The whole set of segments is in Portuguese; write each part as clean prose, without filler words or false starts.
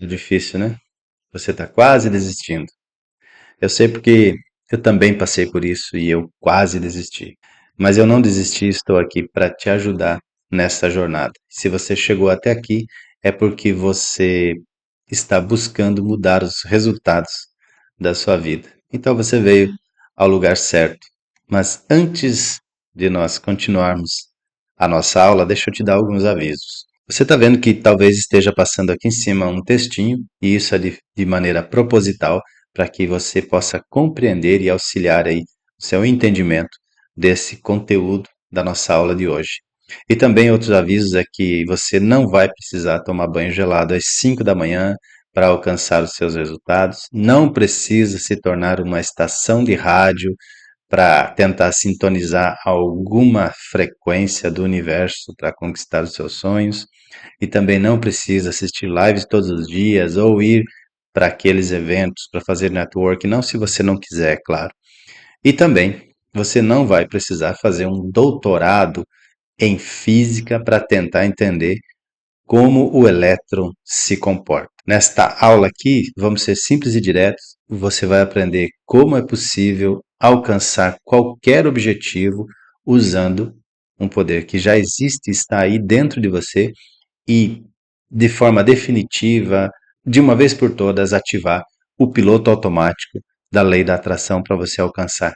É difícil, né? Você está quase desistindo. Eu sei porque eu também passei por isso e eu quase desisti. Mas eu não desisti, estou aqui para te ajudar nessa jornada. Se você chegou até aqui, é porque você está buscando mudar os resultados da sua vida. Então você veio ao lugar certo. Mas antes de nós continuarmos a nossa aula, deixa eu te dar alguns avisos. Você está vendo que talvez esteja passando aqui em cima um textinho, e isso é de maneira proposital, para que você possa compreender e auxiliar aí o seu entendimento desse conteúdo da nossa aula de hoje. E também outros avisos é que você não vai precisar tomar banho gelado às 5 da manhã para alcançar os seus resultados, não precisa se tornar uma estação de rádio para tentar sintonizar alguma frequência do universo para conquistar os seus sonhos, e também não precisa assistir lives todos os dias ou ir para aqueles eventos para fazer network, não se você não quiser, é claro. E também você não vai precisar fazer um doutorado em física para tentar entender como o elétron se comporta. Nesta aula aqui, vamos ser simples e diretos, você vai aprender como é possível alcançar qualquer objetivo usando um poder que já existe e está aí dentro de você e, de forma definitiva, de uma vez por todas, ativar o piloto automático da lei da atração para você alcançar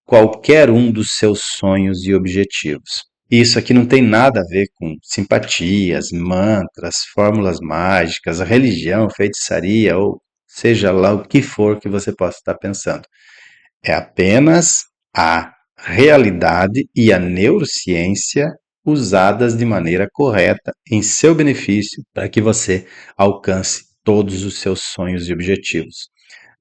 qualquer um dos seus sonhos e objetivos. Isso aqui não tem nada a ver com simpatias, mantras, fórmulas mágicas, religião, feitiçaria ou seja lá o que for que você possa estar pensando. É apenas a realidade e a neurociência usadas de maneira correta em seu benefício para que você alcance todos os seus sonhos e objetivos.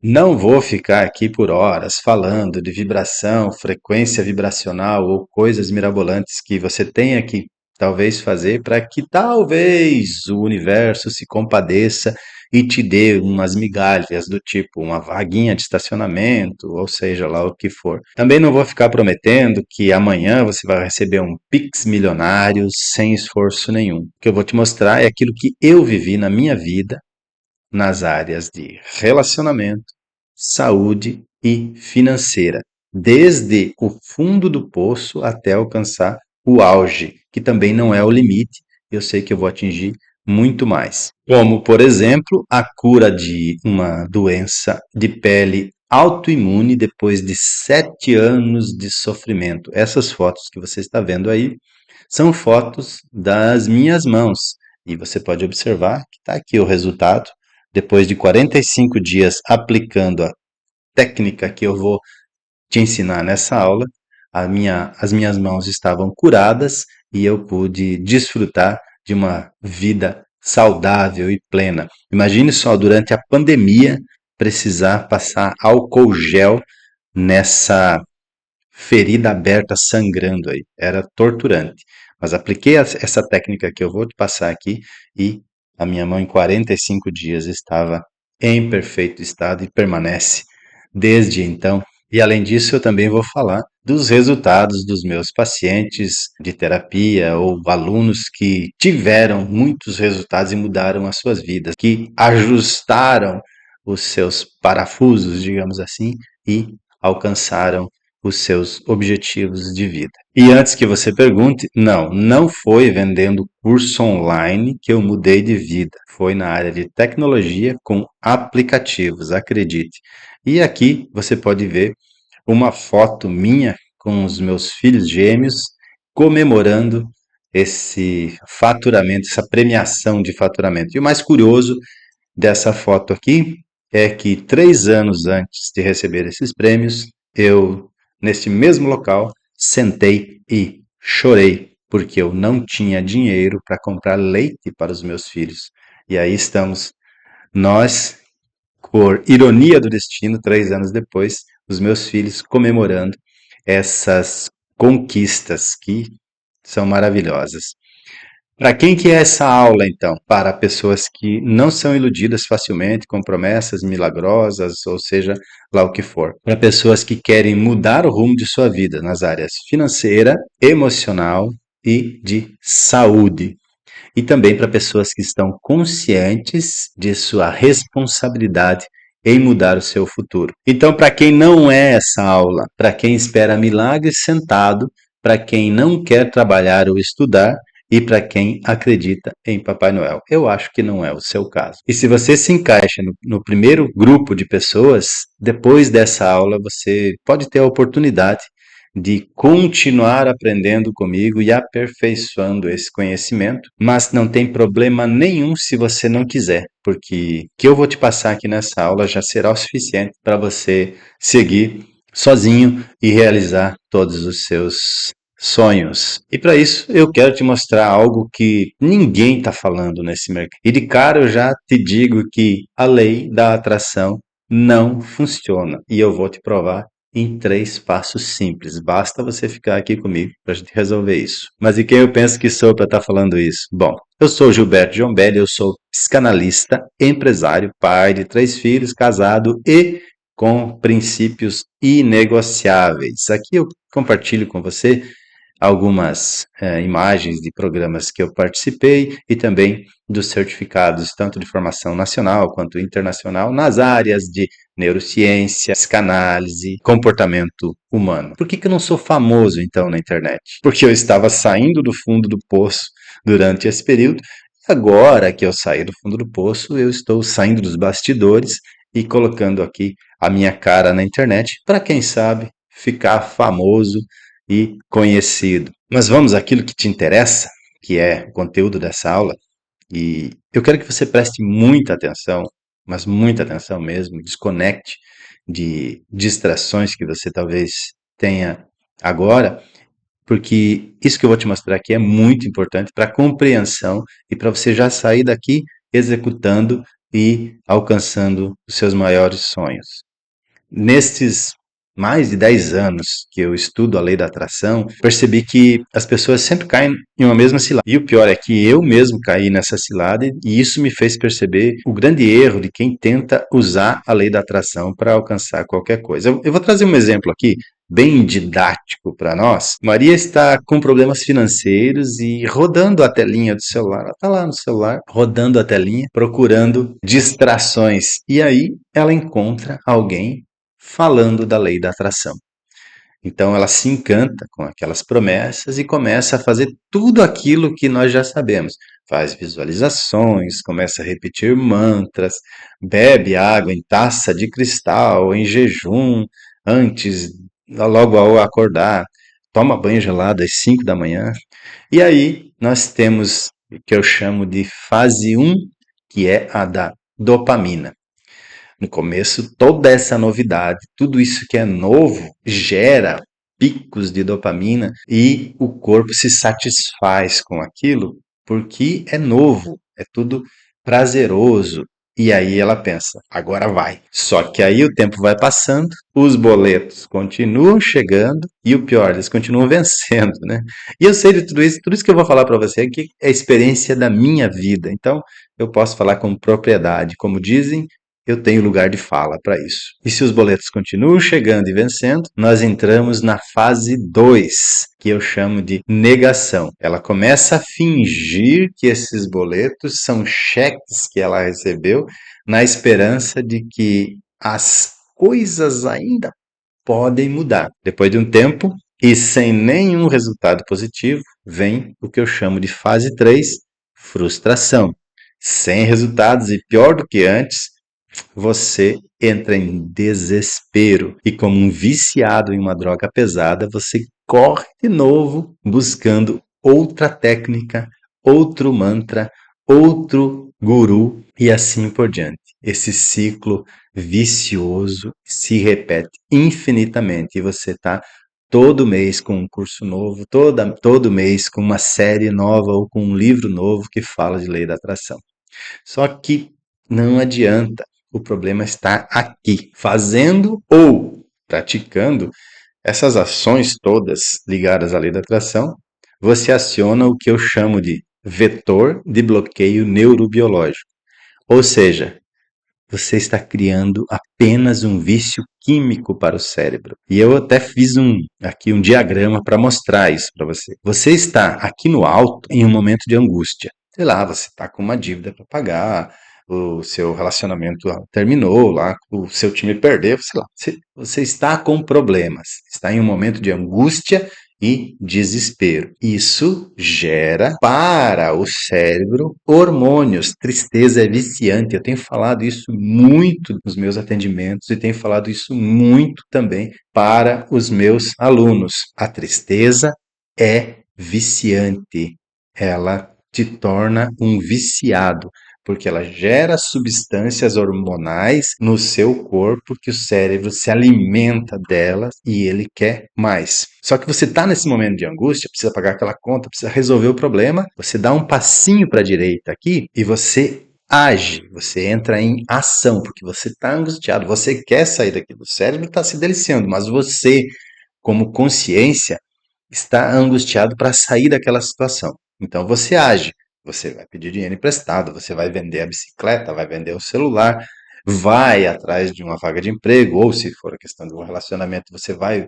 Não vou ficar aqui por horas falando de vibração, frequência vibracional ou coisas mirabolantes que você tenha que talvez fazer para que talvez o universo se compadeça e te dê umas migalhas do tipo uma vaguinha de estacionamento, ou seja lá o que for. Também não vou ficar prometendo que amanhã você vai receber um Pix milionário sem esforço nenhum. O que eu vou te mostrar é aquilo que eu vivi na minha vida nas áreas de relacionamento, saúde e financeira, desde o fundo do poço até alcançar o auge, que também não é o limite, eu sei que eu vou atingir muito mais. Como, por exemplo, a cura de uma doença de pele autoimune depois de 7 anos de sofrimento. Essas fotos que você está vendo aí são fotos das minhas mãos. E você pode observar que está aqui o resultado depois de 45 dias aplicando a técnica que eu vou te ensinar nessa aula, as minhas mãos estavam curadas e eu pude desfrutar de uma vida saudável e plena. Imagine só, durante a pandemia, precisar passar álcool gel nessa ferida aberta sangrando aí. Era torturante. Mas apliquei essa técnica que eu vou te passar aqui e a minha mão em 45 dias estava em perfeito estado e permanece desde então. E além disso, eu também vou falar dos resultados dos meus pacientes de terapia ou alunos que tiveram muitos resultados e mudaram as suas vidas, que ajustaram os seus parafusos, digamos assim, e alcançaram os seus objetivos de vida. E antes que você pergunte, não foi vendendo curso online que eu mudei de vida. Foi na área de tecnologia com aplicativos, acredite. E aqui você pode ver uma foto minha com os meus filhos gêmeos comemorando esse faturamento, essa premiação de faturamento. E o mais curioso dessa foto aqui é que 3 anos antes de receber esses prêmios, eu, neste mesmo local, sentei e chorei, porque eu não tinha dinheiro para comprar leite para os meus filhos. E aí estamos nós, por ironia do destino, 3 anos depois, os meus filhos comemorando essas conquistas que são maravilhosas. Para quem que é essa aula, então? Para pessoas que não são iludidas facilmente com promessas milagrosas, ou seja, lá o que for. Para pessoas que querem mudar o rumo de sua vida nas áreas financeira, emocional e de saúde. e também para pessoas que estão conscientes de sua responsabilidade em mudar o seu futuro. Então, para quem não é essa aula, para quem espera milagres sentado, para quem não quer trabalhar ou estudar, e para quem acredita em Papai Noel. Eu acho que não é o seu caso. E se você se encaixa no primeiro grupo de pessoas, depois dessa aula você pode ter a oportunidade de continuar aprendendo comigo e aperfeiçoando esse conhecimento, mas não tem problema nenhum se você não quiser, porque o que eu vou te passar aqui nessa aula já será o suficiente para você seguir sozinho e realizar todos os seus sonhos. E para isso eu quero te mostrar algo que ninguém está falando nesse mercado. E de cara eu já te digo que a lei da atração não funciona. E eu vou te provar em 3 passos simples. Basta você ficar aqui comigo para a gente resolver isso. Mas e quem eu penso que sou para estar falando isso? Bom, eu sou Gilberto Giombelli, eu sou psicanalista, empresário, pai de 3 filhos, casado e com princípios inegociáveis. Aqui eu compartilho com você algumas imagens de programas que eu participei e também dos certificados, tanto de formação nacional quanto internacional, nas áreas de neurociência, psicanálise, comportamento humano. Por que eu não sou famoso, então, na internet? Porque eu estava saindo do fundo do poço durante esse período. Agora que eu saí do fundo do poço, eu estou saindo dos bastidores e colocando aqui a minha cara na internet para, quem sabe, ficar famoso e conhecido. Mas vamos àquilo que te interessa, que é o conteúdo dessa aula. E eu quero que você preste muita atenção, mas muita atenção mesmo, desconecte de distrações que você talvez tenha agora, porque isso que eu vou te mostrar aqui é muito importante para a compreensão e para você já sair daqui executando e alcançando os seus maiores sonhos. Nestes mais de 10 anos que eu estudo a lei da atração, percebi que as pessoas sempre caem em uma mesma cilada. E o pior é que eu mesmo caí nessa cilada e isso me fez perceber o grande erro de quem tenta usar a lei da atração para alcançar qualquer coisa. Eu vou trazer um exemplo aqui bem didático para nós. Maria está com problemas financeiros e rodando a telinha do celular. Ela está lá no celular, rodando a telinha, procurando distrações. E aí ela encontra alguém falando da lei da atração. Então ela se encanta com aquelas promessas e começa a fazer tudo aquilo que nós já sabemos. Faz visualizações, começa a repetir mantras, bebe água em taça de cristal, em jejum, antes, logo ao acordar, toma banho gelado às 5 da manhã. E aí nós temos o que eu chamo de fase 1, que é a da dopamina. No começo, toda essa novidade, tudo isso que é novo, gera picos de dopamina e o corpo se satisfaz com aquilo porque é novo, é tudo prazeroso. E aí ela pensa, agora vai. Só que aí o tempo vai passando, os boletos continuam chegando e o pior, eles continuam vencendo, né? E eu sei de tudo isso que eu vou falar para você aqui é a experiência da minha vida. Então, eu posso falar com propriedade. Como dizem, eu tenho lugar de fala para isso. E se os boletos continuam chegando e vencendo, nós entramos na fase 2, que eu chamo de negação. Ela começa a fingir que esses boletos são cheques que ela recebeu, na esperança de que as coisas ainda podem mudar. Depois de um tempo, e sem nenhum resultado positivo, vem o que eu chamo de fase 3, frustração. Sem resultados e pior do que antes, você entra em desespero e, como um viciado em uma droga pesada, você corre de novo buscando outra técnica, outro mantra, outro guru e assim por diante. Esse ciclo vicioso se repete infinitamente e você está todo mês com um curso novo, todo mês com uma série nova ou com um livro novo que fala de lei da atração. Só que não adianta. O problema está aqui. Fazendo ou praticando essas ações todas ligadas à lei da atração, você aciona o que eu chamo de vetor de bloqueio neurobiológico. Ou seja, você está criando apenas um vício químico para o cérebro. E eu até fiz aqui um diagrama para mostrar isso para você. Você está aqui no alto em um momento de angústia. sei lá, você está com uma dívida para pagar, o seu relacionamento terminou lá, o seu time perdeu, sei lá, você está com problemas, está em um momento de angústia e desespero. Isso gera para o cérebro hormônios. Tristeza é viciante. Eu tenho falado isso muito nos meus atendimentos e tenho falado isso muito também para os meus alunos. A tristeza é viciante. Ela te torna um viciado, porque ela gera substâncias hormonais no seu corpo que o cérebro se alimenta delas e ele quer mais. Só que você está nesse momento de angústia, precisa pagar aquela conta, precisa resolver o problema, você dá um passinho para a direita aqui e você age, você entra em ação, porque você está angustiado, você quer sair daquilo, o cérebro está se deliciando, mas você, como consciência, está angustiado para sair daquela situação. Então você age, você vai pedir dinheiro emprestado, você vai vender a bicicleta, vai vender o celular, vai atrás de uma vaga de emprego, ou se for a questão de um relacionamento, você vai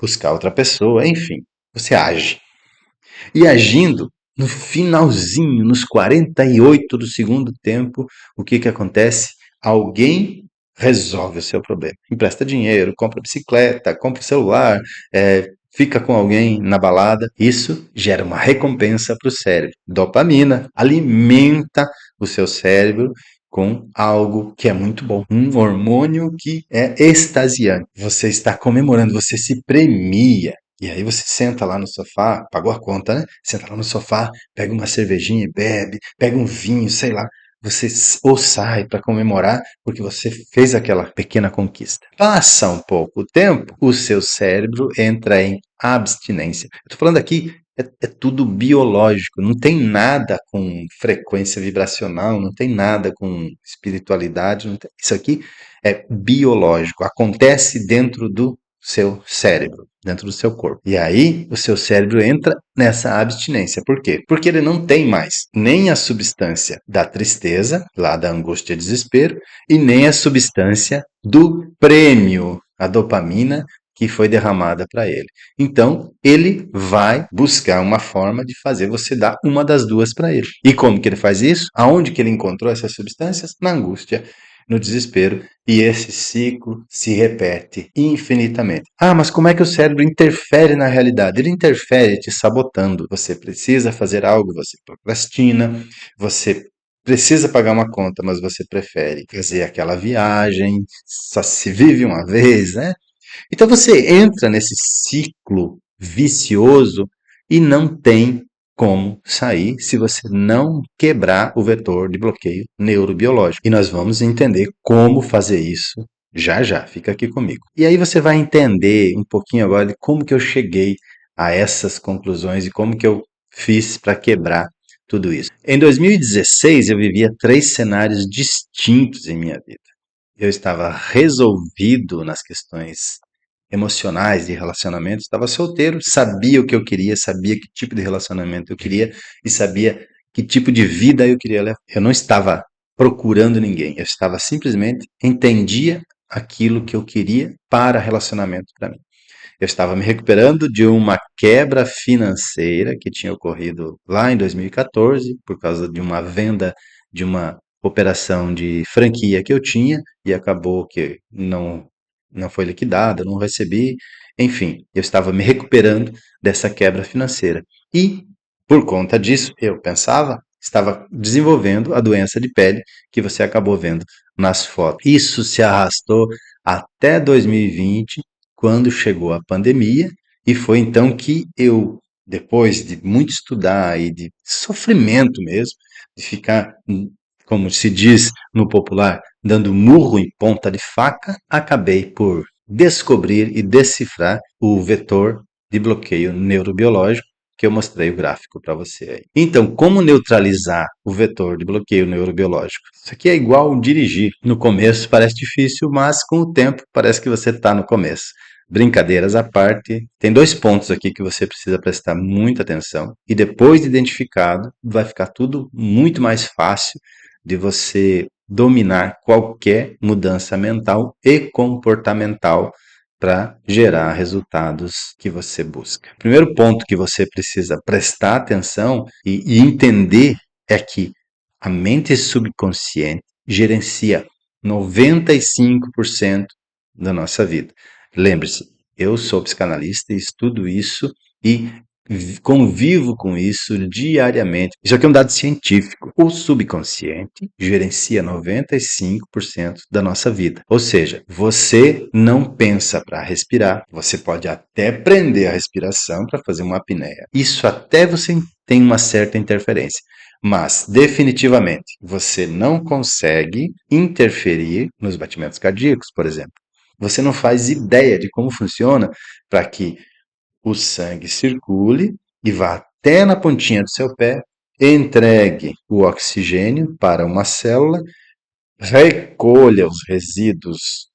buscar outra pessoa, enfim, você age. E agindo, no finalzinho, nos 48 do segundo tempo, o que acontece? Alguém resolve o seu problema. Empresta dinheiro, compra bicicleta, compra celular, fica com alguém na balada. Isso gera uma recompensa para o cérebro. Dopamina alimenta o seu cérebro com algo que é muito bom. Um hormônio que é extasiante. Você está comemorando, você se premia. E aí você senta lá no sofá, pagou a conta, né? Senta lá no sofá, pega uma cervejinha e bebe, pega um vinho, sei lá. Você ou sai para comemorar porque você fez aquela pequena conquista. Passa um pouco o tempo, o seu cérebro entra em abstinência. Eu estou falando aqui, é tudo biológico, não tem nada com frequência vibracional, não tem nada com espiritualidade, isso aqui é biológico, acontece dentro do seu cérebro, dentro do seu corpo. E aí o seu cérebro entra nessa abstinência. Por quê? Porque ele não tem mais nem a substância da tristeza, lá da angústia e desespero, e nem a substância do prêmio, a dopamina que foi derramada para ele. Então, ele vai buscar uma forma de fazer você dar uma das duas para ele. E como que ele faz isso? Aonde que ele encontrou essas substâncias? Na angústia, no desespero, e esse ciclo se repete infinitamente. Ah, mas como é que o cérebro interfere na realidade? Ele interfere te sabotando. Você precisa fazer algo, você procrastina, você precisa pagar uma conta, mas você prefere fazer aquela viagem, só se vive uma vez, né? Então você entra nesse ciclo vicioso e não tem como sair se você não quebrar o vetor de bloqueio neurobiológico. E nós vamos entender como fazer isso já já. Fica aqui comigo. E aí você vai entender um pouquinho agora de como que eu cheguei a essas conclusões e como que eu fiz para quebrar tudo isso. Em 2016 eu vivia 3 cenários distintos em minha vida. Eu estava resolvido nas questões emocionais de relacionamento, estava solteiro, sabia o que eu queria, sabia que tipo de relacionamento eu queria e sabia que tipo de vida eu queria levar. Eu não estava procurando ninguém, eu estava simplesmente entendia aquilo que eu queria para relacionamento para mim. Eu estava me recuperando de uma quebra financeira que tinha ocorrido lá em 2014 por causa de uma venda de uma operação de franquia que eu tinha e acabou que não foi liquidada, não recebi. Enfim, eu estava me recuperando dessa quebra financeira. E, por conta disso, eu pensava, estava desenvolvendo a doença de pele que você acabou vendo nas fotos. Isso se arrastou até 2020, quando chegou a pandemia, e foi então que eu, depois de muito estudar e de sofrimento mesmo, de ficar, como se diz no popular, dando murro em ponta de faca, acabei por descobrir e decifrar o vetor de bloqueio neurobiológico que eu mostrei o gráfico para você aí. Então, como neutralizar o vetor de bloqueio neurobiológico? Isso aqui é igual dirigir. No começo parece difícil, mas com o tempo parece que você está no começo. Brincadeiras à parte, tem 2 pontos aqui que você precisa prestar muita atenção. E depois de identificado, vai ficar tudo muito mais fácil de você dominar qualquer mudança mental e comportamental para gerar resultados que você busca. O primeiro ponto que você precisa prestar atenção e entender é que a mente subconsciente gerencia 95% da nossa vida. Lembre-se, eu sou psicanalista e estudo isso e convivo com isso diariamente. Isso aqui é um dado científico. O subconsciente gerencia 95% da nossa vida. Ou seja, você não pensa para respirar, você pode até prender a respiração para fazer uma apneia. Isso até você tem uma certa interferência. Mas, definitivamente, você não consegue interferir nos batimentos cardíacos, por exemplo. Você não faz ideia de como funciona para que o sangue circule e vá até na pontinha do seu pé, entregue o oxigênio para uma célula, recolha os resíduos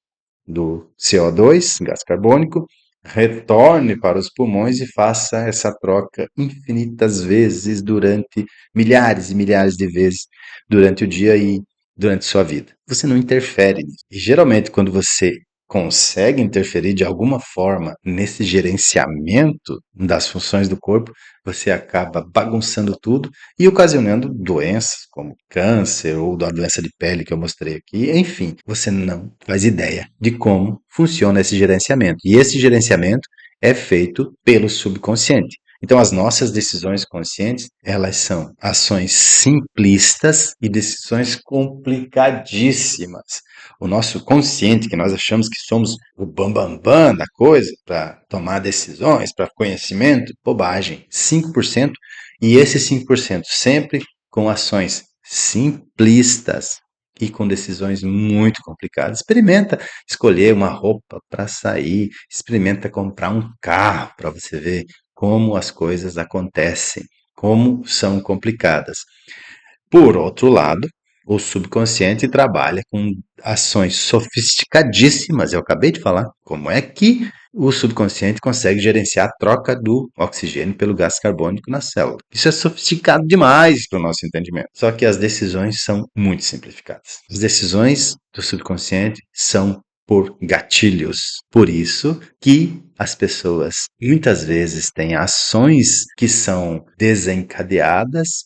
do CO2, gás carbônico, retorne para os pulmões e faça essa troca infinitas vezes durante milhares e milhares de vezes durante o dia e durante sua vida. Você não interfere nisso. E geralmente quando você consegue interferir de alguma forma nesse gerenciamento das funções do corpo, você acaba bagunçando tudo e ocasionando doenças como câncer ou da doença de pele que eu mostrei aqui. Enfim, você não faz ideia de como funciona esse gerenciamento. E esse gerenciamento é feito pelo subconsciente. Então, as nossas decisões conscientes, elas são ações simplistas e decisões complicadíssimas. O nosso consciente, que nós achamos que somos o bambambam bam, bam da coisa, para tomar decisões, para conhecimento, bobagem, 5%, e esses 5% sempre com ações simplistas e com decisões muito complicadas. Experimenta escolher uma roupa para sair, experimenta comprar um carro para você ver como as coisas acontecem, como são complicadas. Por outro lado, o subconsciente trabalha com ações sofisticadíssimas. Eu acabei de falar como é que o subconsciente consegue gerenciar a troca do oxigênio pelo gás carbônico na célula. Isso é sofisticado demais para o nosso entendimento. Só que as decisões são muito simplificadas. As decisões do subconsciente são por gatilhos. Por isso que as pessoas muitas vezes têm ações que são desencadeadas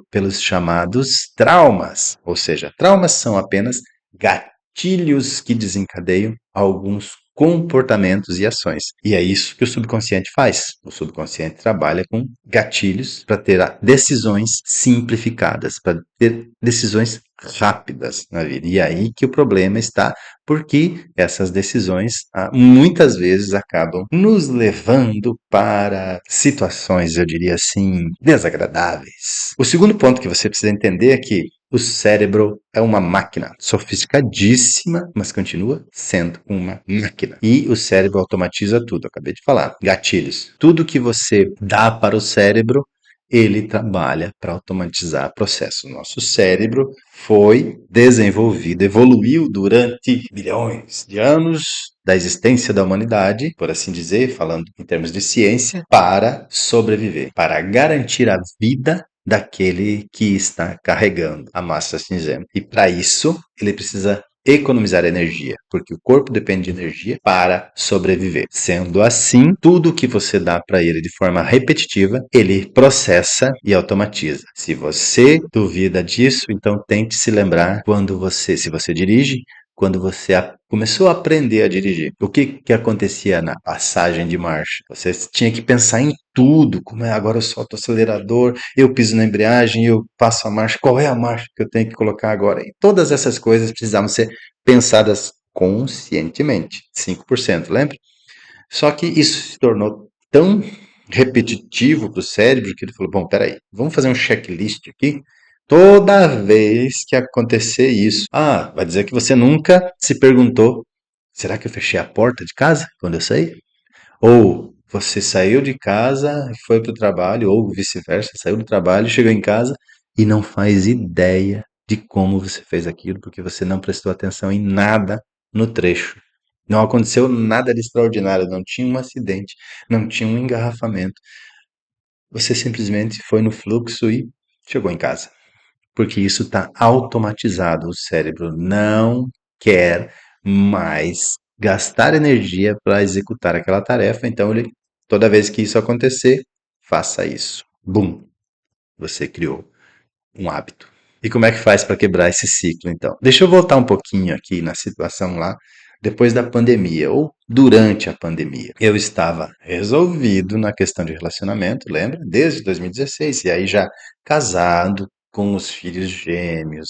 pelos chamados traumas. Ou seja, traumas são apenas gatilhos que desencadeiam alguns comportamentos e ações. E é isso que o subconsciente faz. O subconsciente trabalha com gatilhos para ter decisões simplificadas, para ter decisões rápidas na vida. E aí que o problema está, porque essas decisões muitas vezes acabam nos levando para situações, eu diria assim, desagradáveis. O segundo ponto que você precisa entender é que o cérebro é uma máquina sofisticadíssima, mas continua sendo uma máquina. E o cérebro automatiza tudo, acabei de falar. Gatilhos. Tudo que você dá para o cérebro, ele trabalha para automatizar processos. O nosso cérebro foi desenvolvido, evoluiu durante bilhões de anos da existência da humanidade, por assim dizer, falando em termos de ciência, para sobreviver, para garantir a vida daquele que está carregando a massa cinzenta. E para isso, ele precisa economizar energia, porque o corpo depende de energia para sobreviver. Sendo assim, tudo que você dá para ele de forma repetitiva, ele processa e automatiza. Se você duvida disso, então tente se lembrar se você dirige, quando você começou a aprender a dirigir. O que acontecia na passagem de marcha? Você tinha que pensar em tudo, como é agora eu solto o acelerador, eu piso na embreagem, eu passo a marcha, qual é a marcha que eu tenho que colocar agora? E todas essas coisas precisavam ser pensadas conscientemente, 5%, lembra? Só que isso se tornou tão repetitivo para o cérebro que ele falou, bom, peraí, vamos fazer um checklist aqui. Toda vez que acontecer isso, vai dizer que você nunca se perguntou, será que eu fechei a porta de casa quando eu saí? Ou você saiu de casa e foi para o trabalho, ou vice-versa, saiu do trabalho, chegou em casa e não faz ideia de como você fez aquilo, porque você não prestou atenção em nada no trecho. Não aconteceu nada de extraordinário, não tinha um acidente, não tinha um engarrafamento. Você simplesmente foi no fluxo e chegou em casa. Porque isso está automatizado. O cérebro não quer mais gastar energia para executar aquela tarefa. Então, toda vez que isso acontecer, faça isso. Bum! Você criou um hábito. E como é que faz para quebrar esse ciclo, então? Deixa eu voltar um pouquinho aqui na situação lá, depois da pandemia, ou durante a pandemia. Eu estava resolvido na questão de relacionamento, lembra? Desde 2016, e aí já casado, com os filhos gêmeos,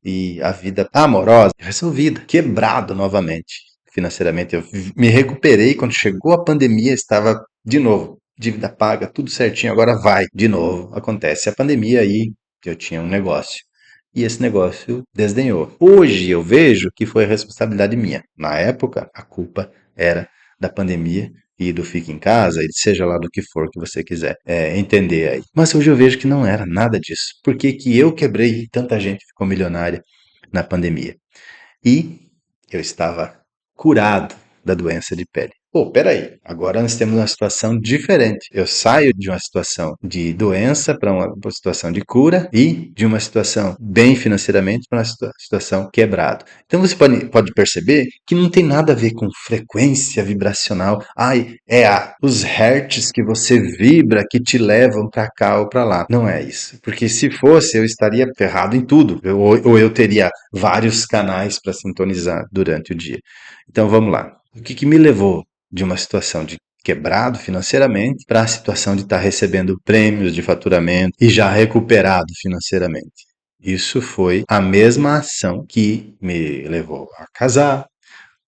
e a vida amorosa resolvida, quebrado novamente financeiramente. Eu me recuperei quando chegou a pandemia, estava de novo, dívida paga, tudo certinho, agora vai de novo. Acontece a pandemia aí, que eu tinha um negócio. E esse negócio desdenhou. Hoje eu vejo que foi responsabilidade minha. Na época, a culpa era da pandemia e do fique em casa, e seja lá do que for que você quiser entender aí. Mas hoje eu vejo que não era nada disso. Por que que eu quebrei e tanta gente ficou milionária na pandemia? E eu estava curado da doença de pele. Pô, peraí, agora nós temos uma situação diferente. Eu saio de uma situação de doença para uma situação de cura e de uma situação bem financeiramente para uma situação quebrado. Então você pode perceber que não tem nada a ver com frequência vibracional. Ai, os hertz que você vibra que te levam para cá ou para lá. Não é isso. Porque se fosse, eu estaria ferrado em tudo. Ou eu teria vários canais para sintonizar durante o dia. Então vamos lá. O que me levou de uma situação de quebrado financeiramente para a situação de estar recebendo prêmios de faturamento e já recuperado financeiramente? Isso foi a mesma ação que me levou a casar,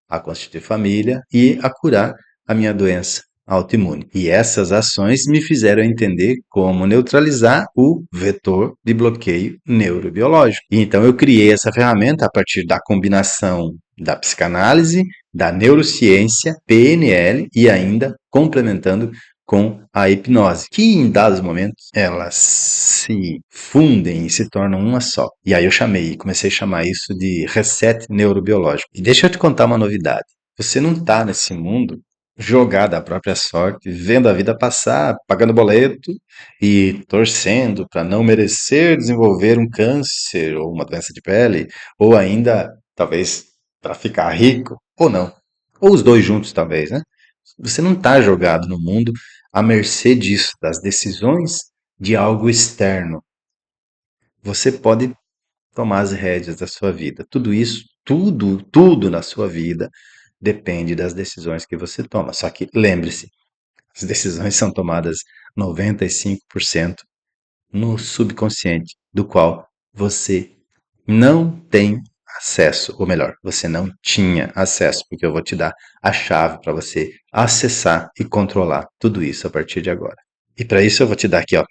a constituir família e a curar a minha doença autoimune. E essas ações me fizeram entender como neutralizar o vetor de bloqueio neurobiológico. E então eu criei essa ferramenta a partir da combinação da psicanálise, da neurociência, PNL e ainda complementando com a hipnose, que em dados momentos elas se fundem e se tornam uma só. E aí eu comecei a chamar isso de reset neurobiológico. E deixa eu te contar uma novidade. Você não está nesse mundo jogado à própria sorte, vendo a vida passar, pagando boleto e torcendo para não merecer desenvolver um câncer ou uma doença de pele, ou ainda, talvez, para ficar rico, ou não. Ou os dois juntos, talvez, né? Você não está jogado no mundo à mercê disso, das decisões de algo externo. Você pode tomar as rédeas da sua vida. Tudo isso, tudo na sua vida depende das decisões que você toma. Só que lembre-se, as decisões são tomadas 95% no subconsciente, do qual você não tem acesso, ou melhor, você não tinha acesso, porque eu vou te dar a chave para você acessar e controlar tudo isso a partir de agora. E para isso eu vou te dar aqui, ó,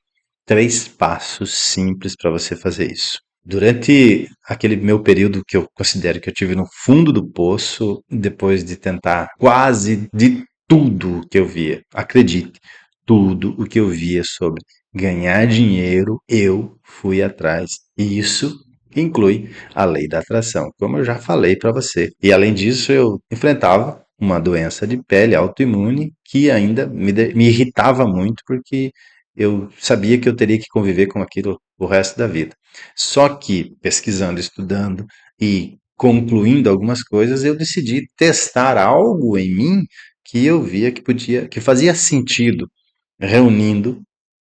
3 passos simples para você fazer isso. Durante aquele meu período que eu considero que eu tive no fundo do poço, depois de tentar quase de tudo que eu via, acredite, tudo o que eu via sobre ganhar dinheiro, eu fui atrás. E isso inclui a lei da atração, como eu já falei para você. E além disso, eu enfrentava uma doença de pele autoimune que ainda me irritava muito, porque eu sabia que eu teria que conviver com aquilo o resto da vida. Só que pesquisando, estudando e concluindo algumas coisas, eu decidi testar algo em mim que eu via que fazia sentido, reunindo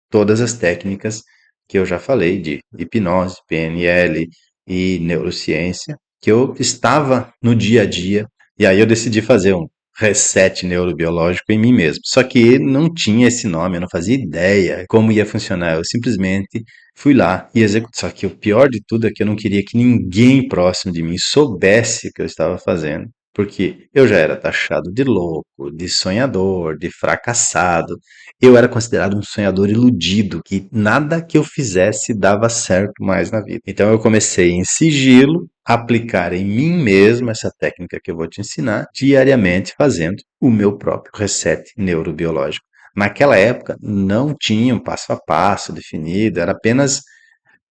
todas as técnicas que eu já falei de hipnose, PNL e neurociência, que eu estava no dia a dia, e aí eu decidi fazer um reset neurobiológico em mim mesmo. Só que não tinha esse nome, eu não fazia ideia como ia funcionar, eu simplesmente fui lá e executei. Só que o pior de tudo é que eu não queria que ninguém próximo de mim soubesse o que eu estava fazendo, porque eu já era taxado de louco, de sonhador, de fracassado. Eu era considerado um sonhador iludido, que nada que eu fizesse dava certo mais na vida. Então eu comecei em sigilo, aplicar em mim mesmo essa técnica que eu vou te ensinar, diariamente fazendo o meu próprio reset neurobiológico. Naquela época não tinha um passo a passo definido, era apenas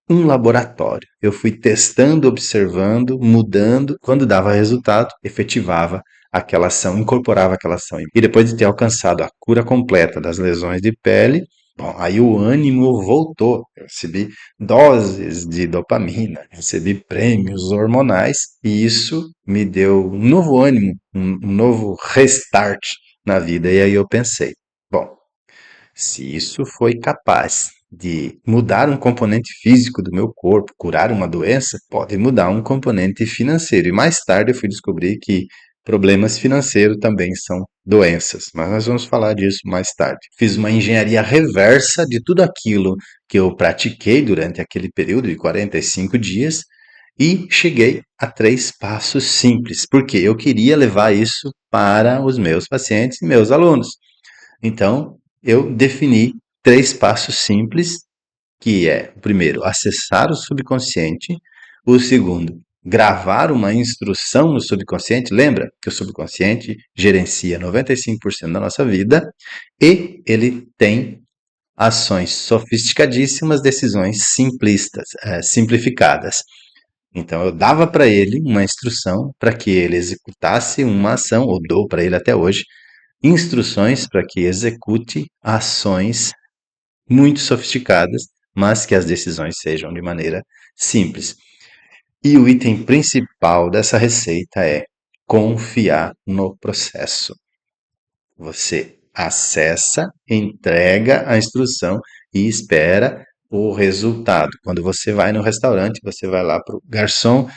um laboratório. Eu fui testando, observando, mudando. Quando dava resultado, efetivava aquela ação, incorporava aquela ação. E depois de ter alcançado a cura completa das lesões de pele, Bom, aí o ânimo voltou. Eu recebi doses de dopamina, recebi prêmios hormonais e isso me deu um novo ânimo, um novo restart na vida. E aí eu pensei, bom, se isso foi capaz de mudar um componente físico do meu corpo, curar uma doença, pode mudar um componente financeiro. E mais tarde eu fui descobrir que problemas financeiros também são doenças, mas nós vamos falar disso mais tarde. Fiz uma engenharia reversa de tudo aquilo que eu pratiquei durante aquele período de 45 dias e cheguei a 3 passos simples, porque eu queria levar isso para os meus pacientes e meus alunos. Então, eu defini 3 passos simples, que é, o primeiro, acessar o subconsciente, o segundo, gravar uma instrução no subconsciente, lembra que o subconsciente gerencia 95% da nossa vida e ele tem ações sofisticadíssimas, decisões simplistas, simplificadas. Então eu dava para ele uma instrução para que ele executasse uma ação, ou dou para ele até hoje, instruções para que execute ações muito sofisticadas, mas que as decisões sejam de maneira simples. E o item principal dessa receita é confiar no processo. Você acessa, entrega a instrução e espera o resultado. Quando você vai no restaurante, você vai lá para o garçom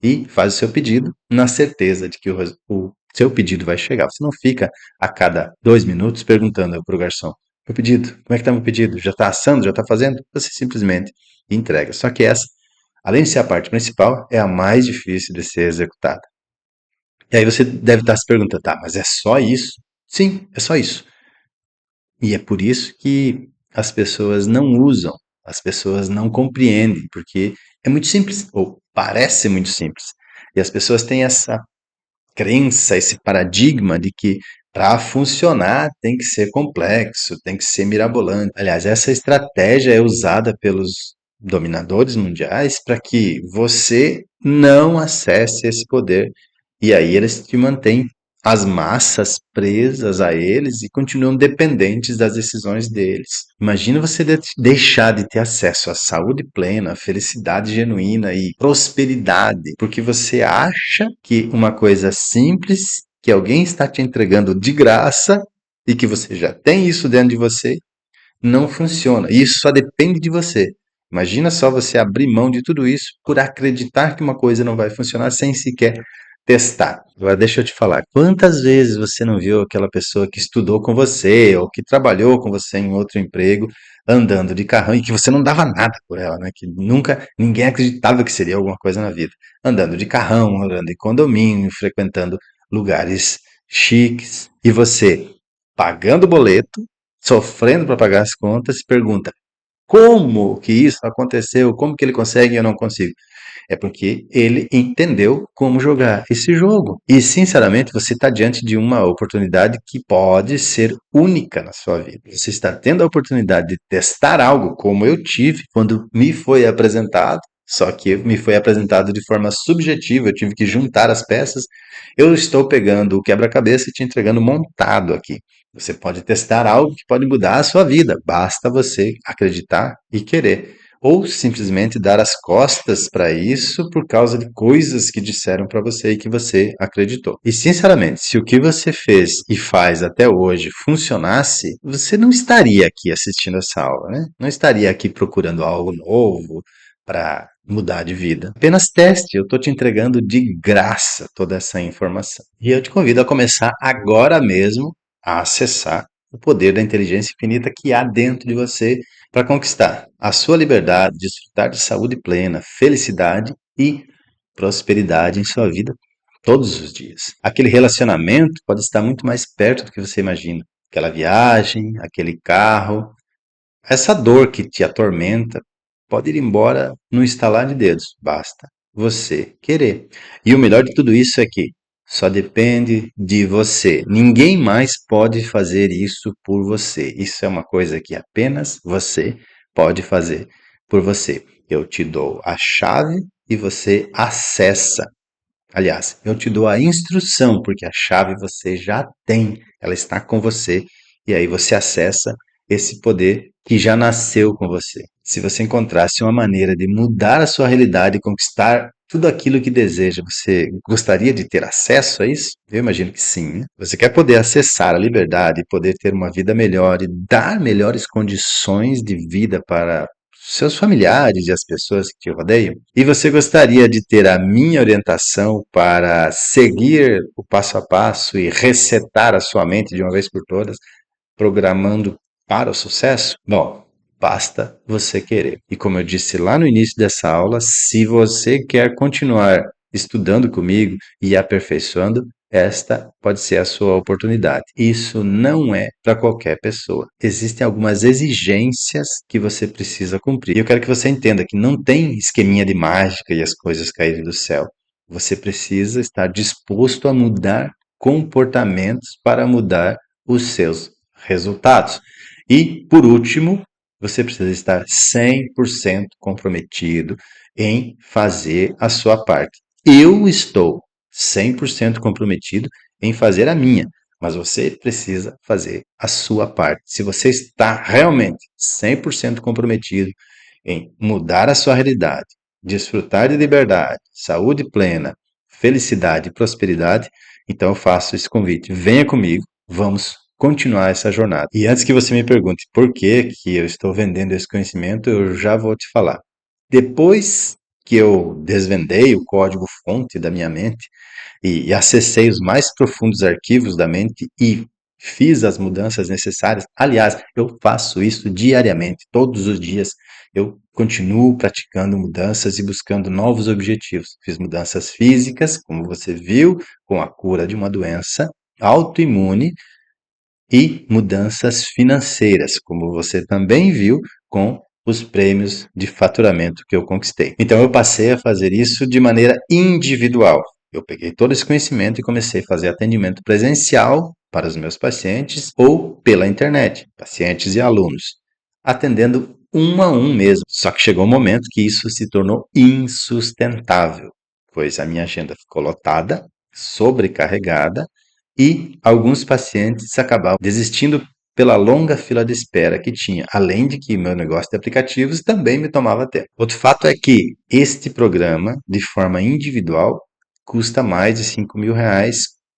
e faz o seu pedido, na certeza de que o seu pedido vai chegar. Você não fica a cada 2 minutos perguntando para o garçom: meu pedido, como é que está meu pedido? Já está assando? Já está fazendo? Você simplesmente entrega. Só que essa, além de ser a parte principal, é a mais difícil de ser executada. E aí você deve estar se perguntando, tá, mas é só isso? Sim, é só isso. E é por isso que as pessoas não usam, as pessoas não compreendem, porque é muito simples, ou parece muito simples. E as pessoas têm essa crença, esse paradigma de que para funcionar tem que ser complexo, tem que ser mirabolante. Aliás, essa estratégia é usada pelos dominadores mundiais para que você não acesse esse poder. E aí eles te mantêm as massas presas a eles e continuam dependentes das decisões deles. Imagina você deixar de ter acesso à saúde plena, à felicidade genuína e prosperidade, porque você acha que uma coisa simples que alguém está te entregando de graça e que você já tem isso dentro de você, não funciona. E isso só depende de você. Imagina só você abrir mão de tudo isso por acreditar que uma coisa não vai funcionar sem sequer testar. Agora deixa eu te falar, quantas vezes você não viu aquela pessoa que estudou com você ou que trabalhou com você em outro emprego, andando de carrão e que você não dava nada por ela, né? Que nunca ninguém acreditava que seria alguma coisa na vida. Andando de carrão, andando em condomínio, frequentando lugares chiques e você pagando boleto, sofrendo para pagar as contas, se pergunta: como que isso aconteceu? Como que ele consegue e eu não consigo? É porque ele entendeu como jogar esse jogo. E, sinceramente, você está diante de uma oportunidade que pode ser única na sua vida. Você está tendo a oportunidade de testar algo, como eu tive quando me foi apresentado, só que me foi apresentado de forma subjetiva, eu tive que juntar as peças. Eu estou pegando o quebra-cabeça e te entregando montado aqui. Você pode testar algo que pode mudar a sua vida, basta você acreditar e querer. Ou simplesmente dar as costas para isso por causa de coisas que disseram para você e que você acreditou. E sinceramente, se o que você fez e faz até hoje funcionasse, você não estaria aqui assistindo essa aula, né? Não estaria aqui procurando algo novo para mudar de vida. Apenas teste, eu estou te entregando de graça toda essa informação. E eu te convido a começar agora mesmo a acessar o poder da inteligência infinita que há dentro de você para conquistar a sua liberdade, desfrutar de saúde plena, felicidade e prosperidade em sua vida todos os dias. Aquele relacionamento pode estar muito mais perto do que você imagina. Aquela viagem, aquele carro, essa dor que te atormenta pode ir embora no estalar de dedos, basta você querer. E o melhor de tudo isso é que só depende de você. Ninguém mais pode fazer isso por você. Isso é uma coisa que apenas você pode fazer por você. Eu te dou a chave e você acessa. Aliás, eu te dou a instrução, porque a chave você já tem, ela está com você, e aí você acessa esse poder que já nasceu com você. Se você encontrasse uma maneira de mudar a sua realidade e conquistar tudo aquilo que deseja, você gostaria de ter acesso a isso? Eu imagino que sim, né? Você quer poder acessar a liberdade, poder ter uma vida melhor e dar melhores condições de vida para seus familiares e as pessoas que te rodeiam? E você gostaria de ter a minha orientação para seguir o passo a passo e resetar a sua mente de uma vez por todas, programando para o sucesso? Bom, basta você querer. E como eu disse lá no início dessa aula, se você quer continuar estudando comigo e aperfeiçoando, esta pode ser a sua oportunidade. Isso não é para qualquer pessoa. Existem algumas exigências que você precisa cumprir. E eu quero que você entenda que não tem esqueminha de mágica e as coisas caírem do céu. Você precisa estar disposto a mudar comportamentos para mudar os seus resultados. E, por último, você precisa estar 100% comprometido em fazer a sua parte. Eu estou 100% comprometido em fazer a minha, mas você precisa fazer a sua parte. Se você está realmente 100% comprometido em mudar a sua realidade, desfrutar de liberdade, saúde plena, felicidade e prosperidade, então eu faço esse convite. Venha comigo, vamos continuar essa jornada. E antes que você me pergunte por que eu estou vendendo esse conhecimento, eu já vou te falar. Depois que eu desvendei o código-fonte da minha mente e acessei os mais profundos arquivos da mente e fiz as mudanças necessárias, aliás, eu faço isso diariamente, todos os dias, eu continuo praticando mudanças e buscando novos objetivos. Fiz mudanças físicas, como você viu, com a cura de uma doença autoimune, e mudanças financeiras, como você também viu com os prêmios de faturamento que eu conquistei. Então eu passei a fazer isso de maneira individual. Eu peguei todo esse conhecimento e comecei a fazer atendimento presencial para os meus pacientes ou pela internet, pacientes e alunos, atendendo um a um mesmo. Só que chegou um momento que isso se tornou insustentável, pois a minha agenda ficou lotada, sobrecarregada, e alguns pacientes acabavam desistindo pela longa fila de espera que tinha, além de que meu negócio de aplicativos também me tomava tempo. Outro fato é que este programa, de forma individual, custa mais de R$ 5.000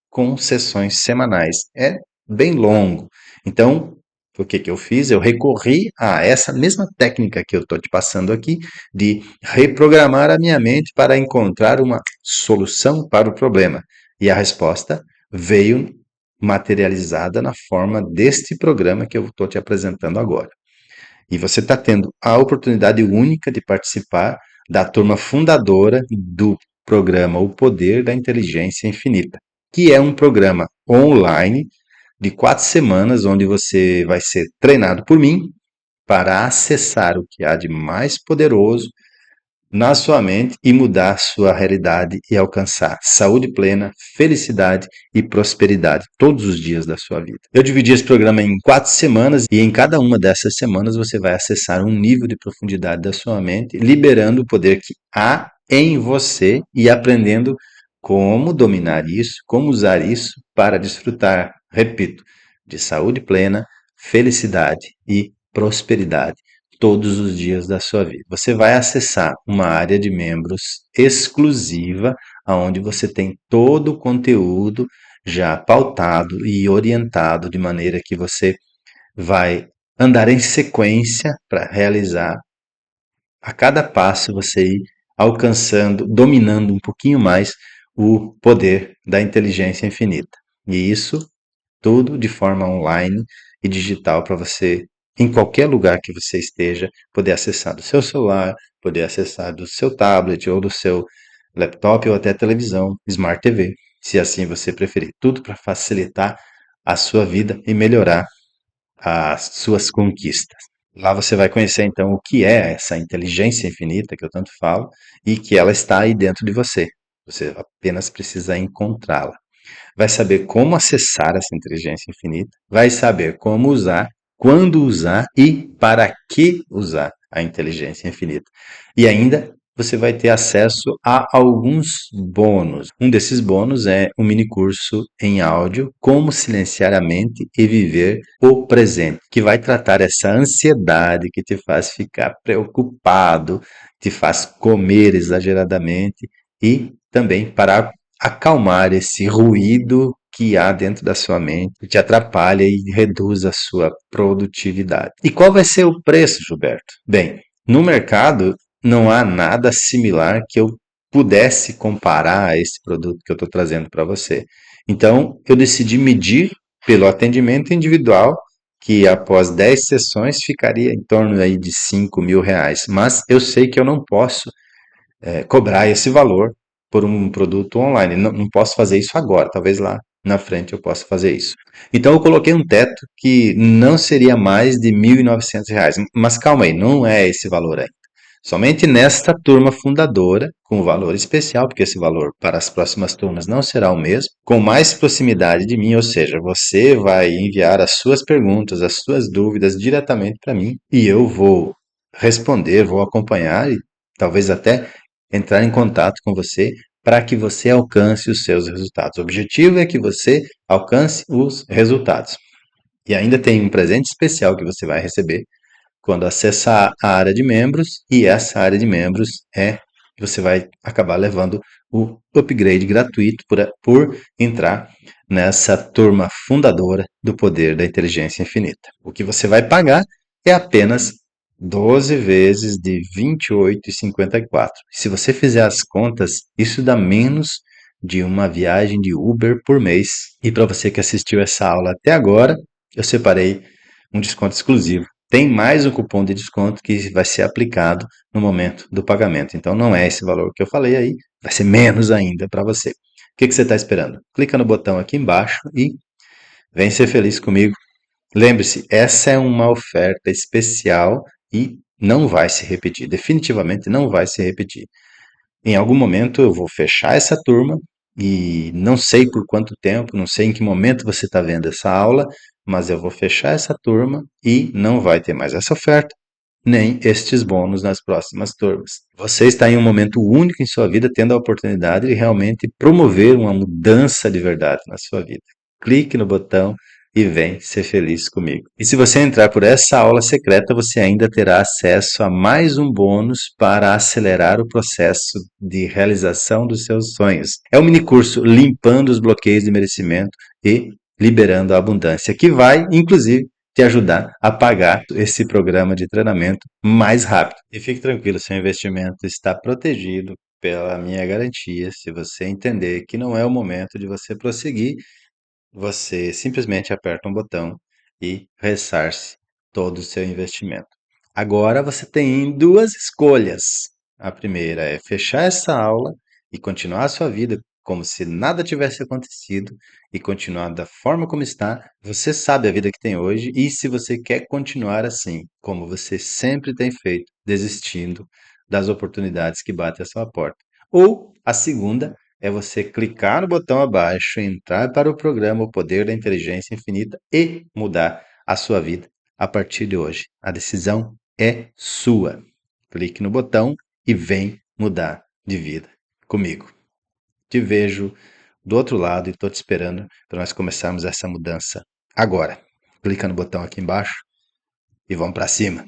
com sessões semanais. É bem longo. Então, o que eu fiz? Eu recorri a essa mesma técnica que eu estou te passando aqui, de reprogramar a minha mente para encontrar uma solução para o problema. E a resposta veio materializada na forma deste programa que eu estou te apresentando agora. E você está tendo a oportunidade única de participar da turma fundadora do programa O Poder da Inteligência Infinita, que é um programa online de 4 semanas, onde você vai ser treinado por mim para acessar o que há de mais poderoso na sua mente e mudar sua realidade e alcançar saúde plena, felicidade e prosperidade todos os dias da sua vida. Eu dividi esse programa em 4 semanas e em cada uma dessas semanas você vai acessar um nível de profundidade da sua mente, liberando o poder que há em você e aprendendo como dominar isso, como usar isso para desfrutar, repito, de saúde plena, felicidade e prosperidade todos os dias da sua vida. Você vai acessar uma área de membros exclusiva, onde você tem todo o conteúdo já pautado e orientado de maneira que você vai andar em sequência para realizar a cada passo você ir alcançando, dominando um pouquinho mais o poder da inteligência infinita. E isso tudo de forma online e digital para você, em qualquer lugar que você esteja, poder acessar do seu celular, poder acessar do seu tablet ou do seu laptop ou até televisão, Smart TV, se assim você preferir. Tudo para facilitar a sua vida e melhorar as suas conquistas. Lá você vai conhecer então o que é essa inteligência infinita que eu tanto falo e que ela está aí dentro de você. Você apenas precisa encontrá-la. Vai saber como acessar essa inteligência infinita, vai saber como usar, quando usar e para que usar a inteligência infinita. E ainda você vai ter acesso a alguns bônus. Um desses bônus é um mini curso em áudio, Como Silenciar a Mente e Viver o Presente, que vai tratar essa ansiedade que te faz ficar preocupado, te faz comer exageradamente e também para acalmar esse ruído que há dentro da sua mente, que te atrapalha e reduz a sua produtividade. E qual vai ser o preço, Gilberto? Bem, no mercado não há nada similar que eu pudesse comparar a esse produto que eu estou trazendo para você. Então, eu decidi medir pelo atendimento individual, que após 10 sessões ficaria em torno aí de R$ 5.000. Mas eu sei que eu não posso cobrar esse valor por um produto online. Não posso fazer isso agora, talvez lá na frente eu possa fazer isso. Então eu coloquei um teto que não seria mais de R$ 1.900. Mas calma aí, não é esse valor aí. Somente nesta turma fundadora, com valor especial, porque esse valor para as próximas turmas não será o mesmo, com mais proximidade de mim, ou seja, você vai enviar as suas perguntas, as suas dúvidas diretamente para mim e eu vou responder, vou acompanhar e talvez até entrar em contato com você para que você alcance os seus resultados. O objetivo é que você alcance os resultados. E ainda tem um presente especial que você vai receber quando acessar a área de membros, e essa área de membros você vai acabar levando o upgrade gratuito por entrar nessa turma fundadora do Poder da Inteligência Infinita. O que você vai pagar é apenas 12 vezes de R$ 28,54. Se você fizer as contas, isso dá menos de uma viagem de Uber por mês. E para você que assistiu essa aula até agora, eu separei um desconto exclusivo. Tem mais um cupom de desconto que vai ser aplicado no momento do pagamento. Então não é esse valor que eu falei aí, vai ser menos ainda para você. O que você está esperando? Clica no botão aqui embaixo e vem ser feliz comigo. Lembre-se, essa é uma oferta especial e não vai se repetir. Definitivamente não vai se repetir. Em algum momento eu vou fechar essa turma e não sei por quanto tempo, não sei em que momento você está vendo essa aula, mas eu vou fechar essa turma e não vai ter mais essa oferta, nem estes bônus nas próximas turmas. Você está em um momento único em sua vida, tendo a oportunidade de realmente promover uma mudança de verdade na sua vida. Clique no botão e vem ser feliz comigo. E se você entrar por essa aula secreta, você ainda terá acesso a mais um bônus para acelerar o processo de realização dos seus sonhos. É um mini curso limpando os bloqueios de merecimento e liberando a abundância, que vai, inclusive, te ajudar a pagar esse programa de treinamento mais rápido. E fique tranquilo, seu investimento está protegido pela minha garantia. Se você entender que não é o momento de você prosseguir, você simplesmente aperta um botão e ressarce todo o seu investimento. Agora você tem duas escolhas. A primeira é fechar essa aula e continuar a sua vida como se nada tivesse acontecido e continuar da forma como está. Você sabe a vida que tem hoje e se você quer continuar assim, como você sempre tem feito, desistindo das oportunidades que batem à sua porta. Ou a segunda é você clicar no botão abaixo, entrar para o programa O Poder da Inteligência Infinita e mudar a sua vida a partir de hoje. A decisão é sua. Clique no botão e vem mudar de vida comigo. Te vejo do outro lado e estou te esperando para nós começarmos essa mudança agora. Clica no botão aqui embaixo e vamos para cima.